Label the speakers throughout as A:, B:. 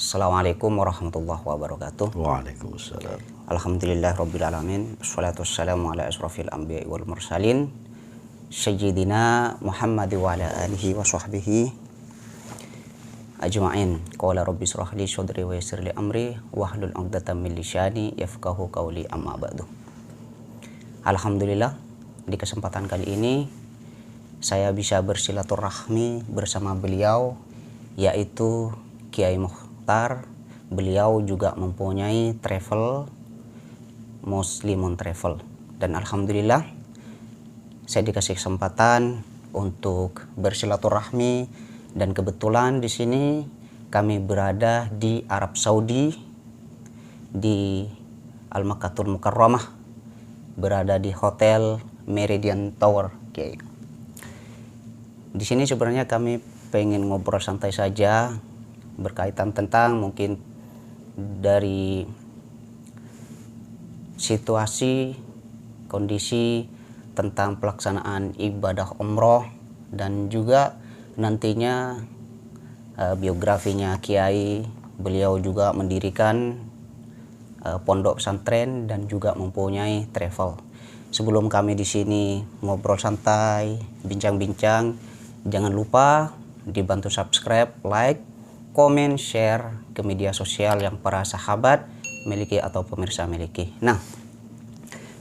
A: Assalamualaikum warahmatullahi wabarakatuh.
B: Waalaikumsalam.
A: Alhamdulillah rabbil alamin. Wassalatu wassalamu ala asrofil anbiya'i wal mursalin Sayyidina Muhammad wa ala alihi wa sahbihi ajma'in. Qala rabbi israh li sadri wa yassir li amri wahlul 'uqdatam min lisani yafqahu qawli, amma ba'du. Alhamdulillah, di kesempatan kali ini saya bisa bersilaturahmi bersama beliau, yaitu Kiai Mukhtar. Beliau juga mempunyai travel, Muslimun Travel, dan alhamdulillah saya dikasih kesempatan untuk bersilaturahmi, dan kebetulan di sini kami berada di Arab Saudi, di Al-Makkatul Mukarramah, berada di Hotel Meridian Tower. Oke. Di sini sebenarnya kami pengen ngobrol santai saja berkaitan tentang mungkin dari situasi, kondisi tentang pelaksanaan ibadah umroh, dan juga nantinya biografinya Kiai. Beliau juga mendirikan pondok pesantren dan juga mempunyai travel. Sebelum kami di sini ngobrol santai, bincang-bincang, jangan lupa dibantu subscribe, like, komen, share ke media sosial yang para sahabat miliki atau pemirsa miliki. Nah,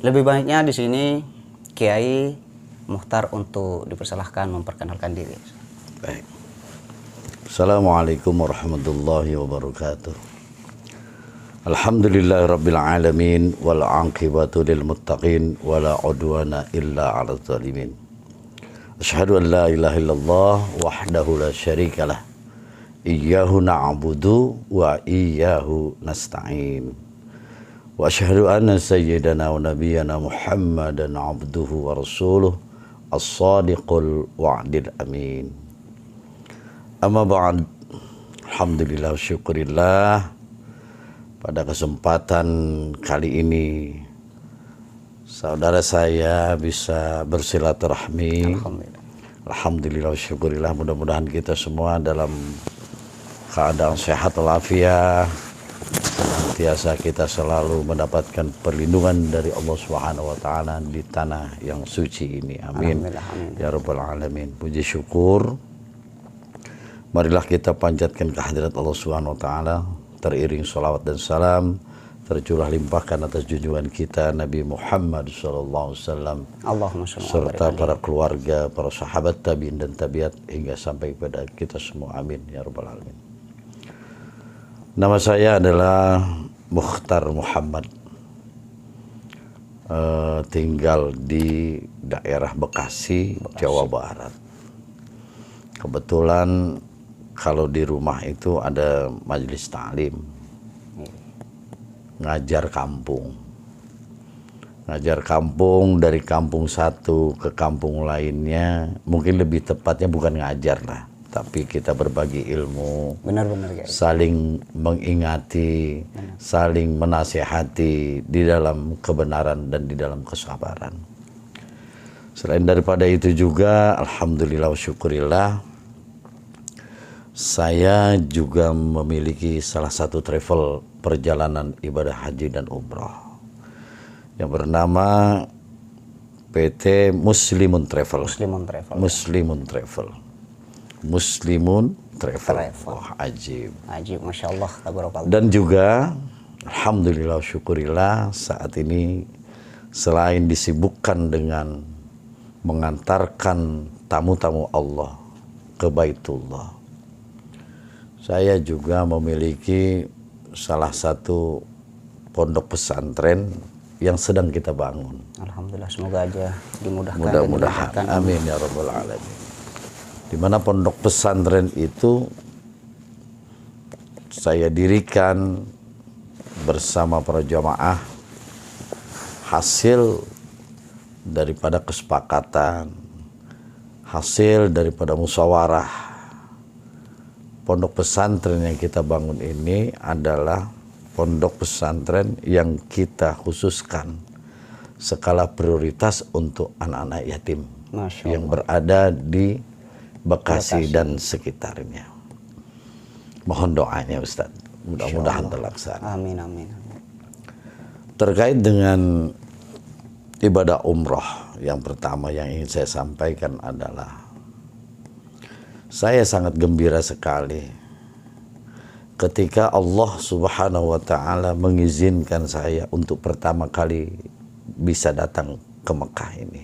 A: lebih baiknya di sini Kiai Mukhtar untuk dipersilahkan memperkenalkan diri.
B: Baik. Assalamualaikum warahmatullahi wabarakatuh. Alhamdulillahirabbil alamin wal 'aqibatu lil muttaqin wala 'udwana illa 'alal zalimin. Asyhadu an la ilaha illallah wahdahu la syarikalah. Iyyahu na'budu wa iyyahu nasta'in. Wa asyhadu anna sayyidana wa nabiyyana Muhammadan 'abduhu wa rasuluh as-sadiqul wa'dil amin. Amma ba'd. Alhamdulillah, syukurillah, pada kesempatan kali ini saudara saya bisa bersilaturahmi. Alhamdulillah, syukurillah, mudah-mudahan kita semua dalam keadaan sehat walafiat, senantiasa kita selalu mendapatkan perlindungan dari Allah Subhanahu wa taala di tanah yang suci ini. Amin. Ya rabbal alamin. Puji syukur, marilah kita panjatkan kehadirat Allah Subhanahu wa taala, teriring salawat dan salam tercurah limpahkan atas junjungan kita Nabi Muhammad SAW, serta para keluarga, para sahabat, tabi'in dan tabiat hingga sampai pada kita semua. Amin ya rabbal alamin. Nama saya adalah Mukhtar Muhammad, tinggal di daerah Bekasi, Jawa Barat. Kebetulan kalau di rumah itu ada majelis ta'lim, ngajar kampung dari kampung satu ke kampung lainnya. Mungkin lebih tepatnya bukan ngajar lah, tapi kita berbagi ilmu,
A: Benar-benar,
B: saling mengingati, saling menasihati di dalam kebenaran dan di dalam kesabaran. Selain daripada itu juga, alhamdulillah wa syukurillah, saya juga memiliki salah satu travel perjalanan ibadah haji dan umroh yang bernama PT Muslimun Travel. Muslimun Travel. Wah, ajib.
A: Masya Allah, tabarakallah.
B: Dan juga alhamdulillah syukurillah, saat ini selain disibukkan dengan mengantarkan tamu-tamu Allah ke Baitullah, saya juga memiliki salah satu pondok pesantren yang sedang kita bangun.
A: Alhamdulillah, semoga aja dimudahkan.
B: Mudah-mudahan. Amin ya rabbal alamin. Di mana pondok pesantren itu saya dirikan bersama para jamaah, hasil daripada kesepakatan, hasil daripada musyawarah. Pondok pesantren yang kita bangun ini adalah pondok pesantren yang kita khususkan skala prioritas untuk anak-anak yatim yang berada di Bekasi dan sekitarnya. Mohon doanya Ustaz. Mudah-mudahan terlaksana.
A: Amin, amin.
B: Terkait dengan ibadah umroh, yang pertama yang ingin saya sampaikan adalah saya sangat gembira sekali ketika Allah Subhanahu wa Ta'ala mengizinkan saya untuk pertama kali bisa datang ke Mekah ini.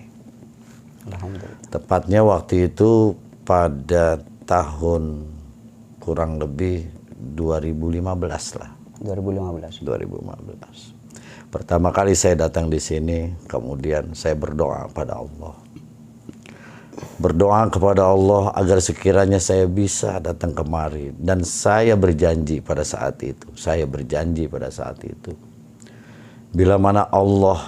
A: Alhamdulillah.
B: Tepatnya waktu itu pada tahun kurang lebih 2015 lah.
A: 2015.
B: 2015. Pertama kali saya datang di sini, kemudian saya berdoa pada Allah. Berdoa kepada Allah agar sekiranya saya bisa datang kemari. Dan saya berjanji pada saat itu. Bila mana Allah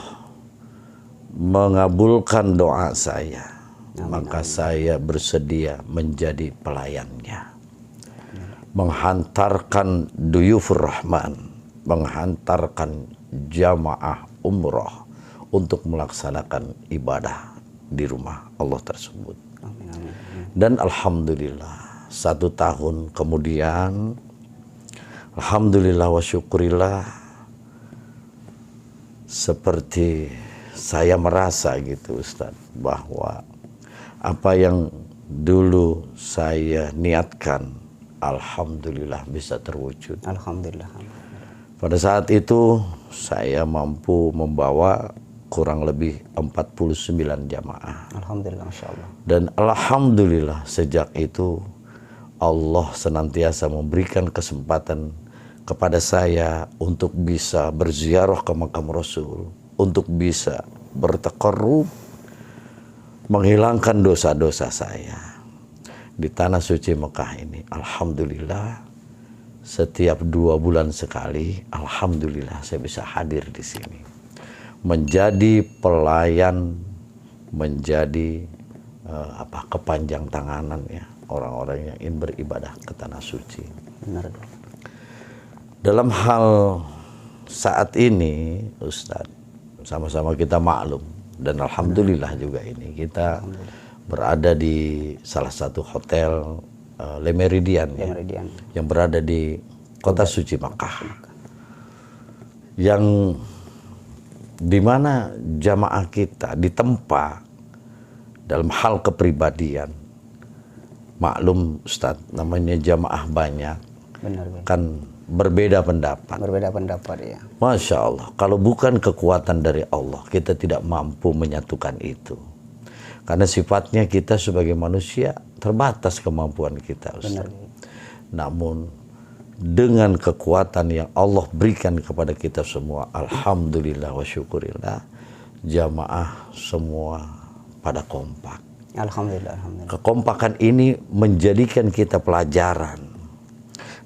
B: mengabulkan doa saya, maka saya bersedia menjadi pelayannya. Menghantarkan duyufur rahman, menghantarkan jamaah umroh untuk melaksanakan ibadah di rumah Allah tersebut.
A: Amin, amin, amin.
B: Dan alhamdulillah 1 tahun kemudian, alhamdulillah wa syukurillah, seperti saya merasa gitu Ustaz, bahwa apa yang dulu saya niatkan alhamdulillah bisa terwujud.
A: Alhamdulillah.
B: Pada saat itu saya mampu membawa kurang lebih 49 jamaah.
A: Alhamdulillah, Masya Allah.
B: Dan alhamdulillah sejak itu Allah senantiasa memberikan kesempatan kepada saya untuk bisa berziarah ke makam Rasul, untuk bisa bertaqarrub, menghilangkan dosa-dosa saya di tanah suci Mekah ini. Alhamdulillah setiap 2 bulan sekali, alhamdulillah saya bisa hadir di sini, menjadi pelayan, menjadi kepanjang tanganan ya orang-orang yang ingin beribadah ke tanah suci.
A: Benar.
B: Dalam hal saat ini Ustadz, sama-sama kita maklum dan alhamdulillah juga ini kita berada di salah satu hotel Le Meridian, ya, yang berada di kota suci Makkah, yang dimana jamaah kita ditempa dalam hal kepribadian. Maklum Ustadz, namanya jamaah banyak.
A: Benar.
B: Kan berbeda pendapat.
A: Ya.
B: Masya Allah, kalau bukan kekuatan dari Allah, kita tidak mampu menyatukan itu. Karena sifatnya kita sebagai manusia terbatas kemampuan kita, Ustaz.
A: Benar.
B: Namun dengan kekuatan yang Allah berikan kepada kita semua, alhamdulillah wa syukurillah, jamaah semua pada kompak.
A: Alhamdulillah.
B: Kekompakan ini menjadikan kita pelajaran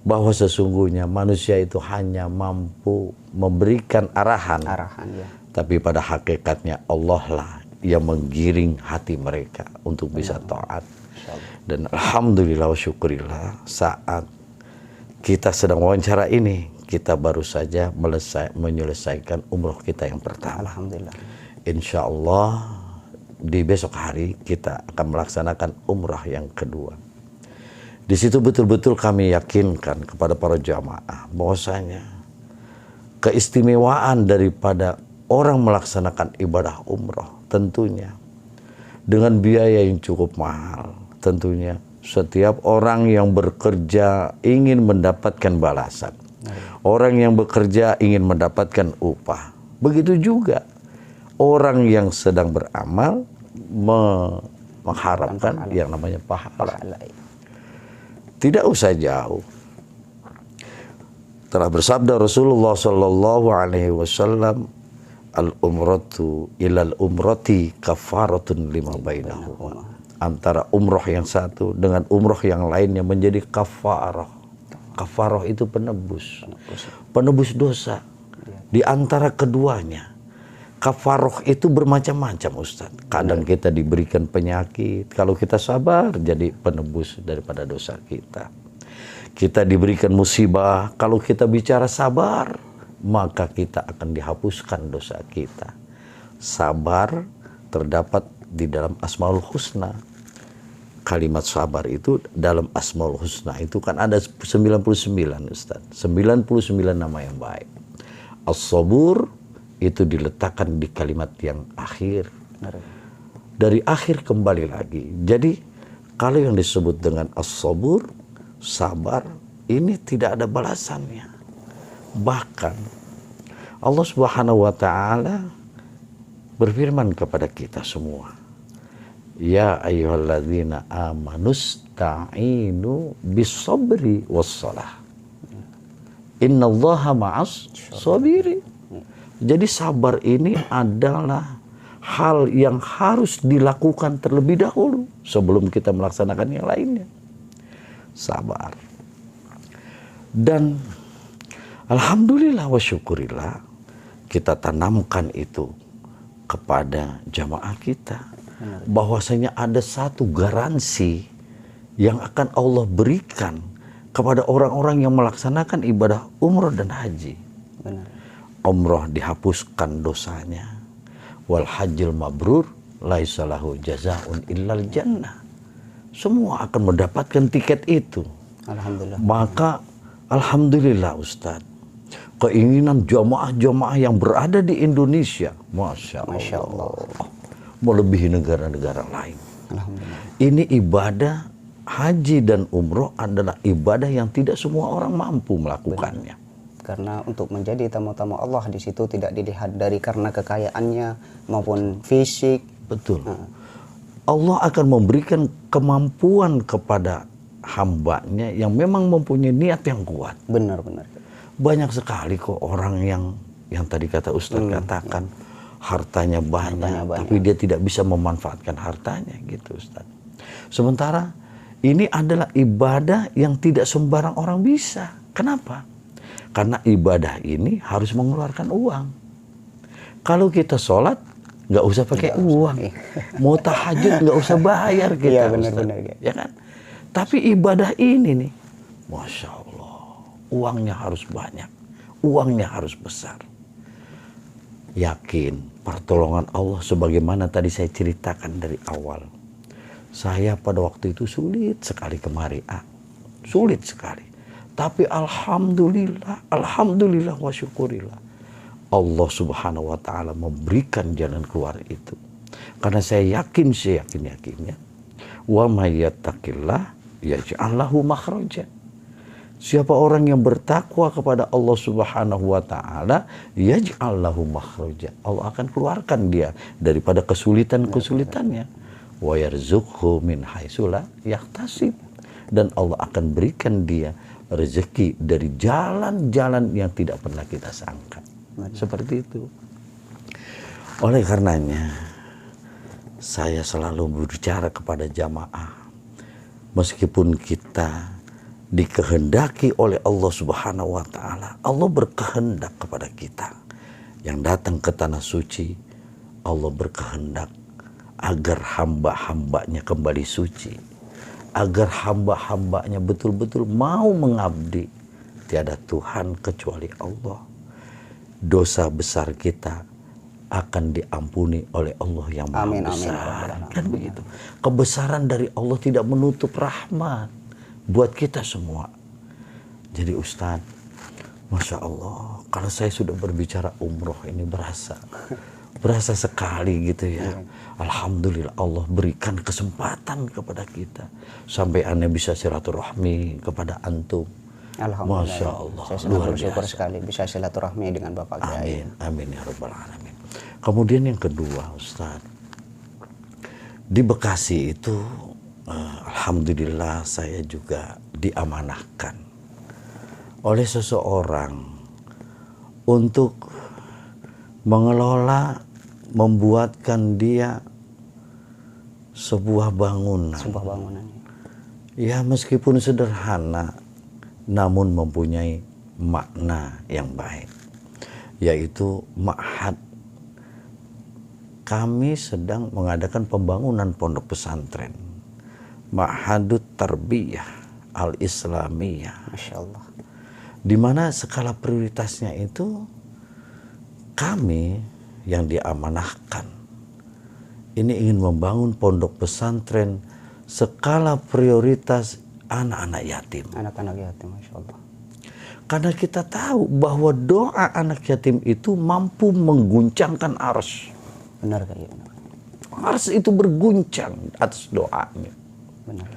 B: bahwa sesungguhnya manusia itu hanya mampu memberikan arahan,
A: ya.
B: Tapi pada hakikatnya Allah lah yang menggiring hati mereka untuk bisa taat. Dan alhamdulillah wa syukurillah, saat kita sedang wawancara ini, kita baru saja menyelesaikan umroh kita yang pertama.
A: Alhamdulillah.
B: Insya Allah di besok hari kita akan melaksanakan umrah yang kedua. Di situ betul-betul kami yakinkan kepada para jamaah bahwasanya keistimewaan daripada orang melaksanakan ibadah umrah tentunya dengan biaya yang cukup mahal. Tentunya setiap orang yang bekerja ingin mendapatkan balasan. Orang yang bekerja ingin mendapatkan upah. Begitu juga orang yang sedang beramal mengharapkan yang namanya pahala. Tidak usah jauh. Telah bersabda Rasulullah sallallahu alaihi wasallam, al-umratu ilal umrati kafaratun lima bainahuma. Antara umroh yang satu dengan umroh yang lainnya menjadi kafarah. Kafarah itu penebus dosa. Di antara keduanya, kafarah itu bermacam-macam, Ustaz. Kadang kita diberikan penyakit, kalau kita sabar jadi penebus daripada dosa kita. Kita diberikan musibah, kalau kita bicara sabar, maka kita akan dihapuskan dosa kita. Sabar terdapat di dalam Asmaul Husna. kalimat sabar itu dalam Asmaul Husna itu kan ada 99 Ustaz. 99 nama yang baik. As-sabur itu diletakkan di kalimat yang akhir. Dari akhir kembali lagi. Jadi kalau yang disebut dengan as-sabur, sabar, ini tidak ada balasannya. Bahkan Allah Subhanahu wa taala berfirman kepada kita semua, ya ayyuhalladzina amanusta'inu bis-sabri was-salah. Innallaha ma'as sabirin. Jadi sabar ini adalah hal yang harus dilakukan terlebih dahulu sebelum kita melaksanakan yang lainnya. Sabar. Dan alhamdulillah wa syukurillah kita tanamkan itu kepada jamaah kita, bahwasanya ada satu garansi yang akan Allah berikan kepada orang-orang yang melaksanakan ibadah umroh dan haji.
A: Benar.
B: Umroh dihapuskan dosanya, wal hajjil mabrur laisa lahu jazaa'un illal jannah. Semua akan mendapatkan tiket itu.
A: Alhamdulillah.
B: Maka alhamdulillah Ustadz, keinginan jamaah-jamaah yang berada di Indonesia, Masya Allah, melebihi negara-negara lain.
A: Alhamdulillah.
B: Ini ibadah haji dan umroh adalah ibadah yang tidak semua orang mampu melakukannya.
A: Karena untuk menjadi tamu-tamu Allah di situ tidak dilihat dari karena kekayaannya maupun fisik.
B: Betul. Allah akan memberikan kemampuan kepada hambanya yang memang mempunyai niat yang kuat.
A: Benar-benar.
B: Banyak sekali kok orang yang tadi kata Ustadz katakan hartanya banyak, tapi dia tidak bisa memanfaatkan hartanya gitu Ustadz. Sementara ini adalah ibadah yang tidak sembarang orang bisa. Kenapa? Karena ibadah ini harus mengeluarkan uang. Kalau kita sholat nggak usah pakai uang, mau tahajud nggak usah bayar kita.
A: Iya, benar-benar,
B: ya kan? Tapi ibadah ini nih, Masya Allah, uangnya harus banyak, uangnya harus besar. Yakin pertolongan Allah sebagaimana tadi saya ceritakan dari awal. Saya pada waktu itu sulit sekali kemari, sulit sekali. Tapi alhamdulillah, alhamdulillah wa syukurillah, Allah Subhanahu wa taala memberikan jalan keluar itu. Karena saya yakin, saya yakin-yakinnya, wa may yattaqillah yaj'al lahu makhraja. Siapa orang yang bertakwa kepada Allah Subhanahu wa taala, yaj'al lahu makhraja. Allah akan keluarkan dia daripada kesulitan-kesulitannya. Wa yarzuqhu min haitsu la yahtasib. Dan Allah akan berikan dia rezeki dari jalan-jalan yang tidak pernah kita sangka. Seperti itu. Oleh karenanya, saya selalu berbicara kepada jamaah, meskipun kita dikehendaki oleh Allah Subhanahu wa taala, Allah berkehendak kepada kita yang datang ke tanah suci, Allah berkehendak agar hamba-hambanya kembali suci, agar hamba-hambanya betul-betul mau mengabdi. Tiada Tuhan kecuali Allah. Dosa besar kita akan diampuni oleh Allah yang Maha Besar. Kan begitu. Kebesaran dari Allah tidak menutup rahmat buat kita semua. Jadi Ustadz, Masya Allah, kalau saya sudah berbicara umroh ini berasa sekali gitu ya. Alhamdulillah Allah berikan kesempatan kepada kita sampai Anda bisa silaturahmi kepada antum.
A: Alhamdulillah.
B: Masya Allah.
A: Saya sangat bersyukur sekali bisa silaturahmi dengan Bapak Kiai.
B: Amin, amin ya rabbal alamin. Kemudian yang kedua Ustaz, di Bekasi itu alhamdulillah saya juga diamanahkan oleh seseorang untuk mengelola, membuatkan dia sebuah bangunan.
A: Sebuah bangunan.
B: Ya meskipun sederhana, namun mempunyai makna yang baik, yaitu ma'had. Kami sedang mengadakan pembangunan pondok pesantren, Ma'hadut Tarbiyah Al-Islamiyah.
A: Masya Allah.
B: Di mana skala prioritasnya itu kami yang diamanahkan ini ingin membangun pondok pesantren skala prioritas anak-anak yatim.
A: Anak-anak yatim, Masya Allah.
B: Karena kita tahu bahwa doa anak yatim itu mampu mengguncangkan ars.
A: Benar Kak?
B: Ars itu berguncang atas doanya.
A: Benar.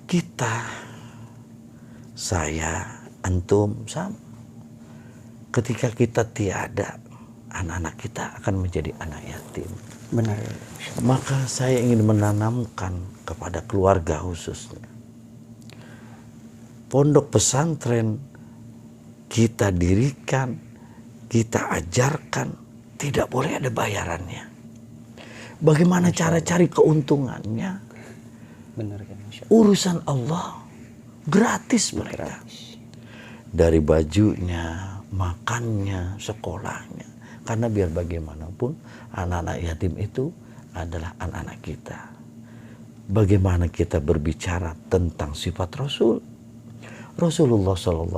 B: Kita, saya, antum sama. Ketika kita tiada, anak-anak kita akan menjadi anak yatim.
A: Benar.
B: Maka saya ingin menanamkan kepada keluarga khususnya. Pondok pesantren kita dirikan, kita ajarkan, tidak boleh ada bayarannya. Bagaimana cara cari keuntungannya?
A: Benar kan, Masya Allah.
B: Urusan Allah gratis mereka. Dari bajunya, makannya, sekolahnya. Karena biar bagaimanapun anak-anak yatim itu adalah anak-anak kita. Bagaimana kita berbicara tentang sifat Rasul? Rasulullah SAW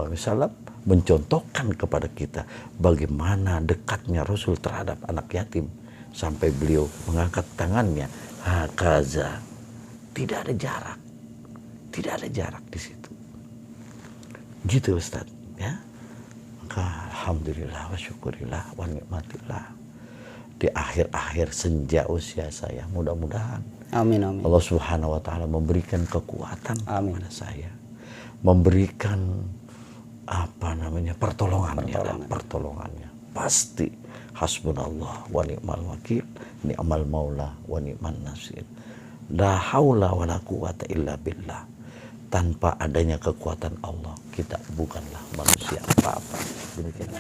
B: mencontohkan kepada kita bagaimana dekatnya Rasul terhadap anak yatim. Sampai beliau mengangkat tangannya. Hakaza. Tidak ada jarak. Tidak ada jarak di situ. Gitu Ustaz. Ya. Maka alhamdulillah wa syukurillah wa nikmatillah. Di akhir-akhir senja usia saya, mudah-mudahan
A: Amin, amin.
B: Allah Subhanahu wa taala memberikan kekuatan
A: Amin.
B: kepada saya. Memberikan pertolongannya. Pasti hasbunallah wa ni'mal wakil, ni'mal maula wa ni'man nasir. La haula wa la quwata illa billah. Tanpa adanya kekuatan Allah, kita bukanlah manusia apa-apa. Demikian.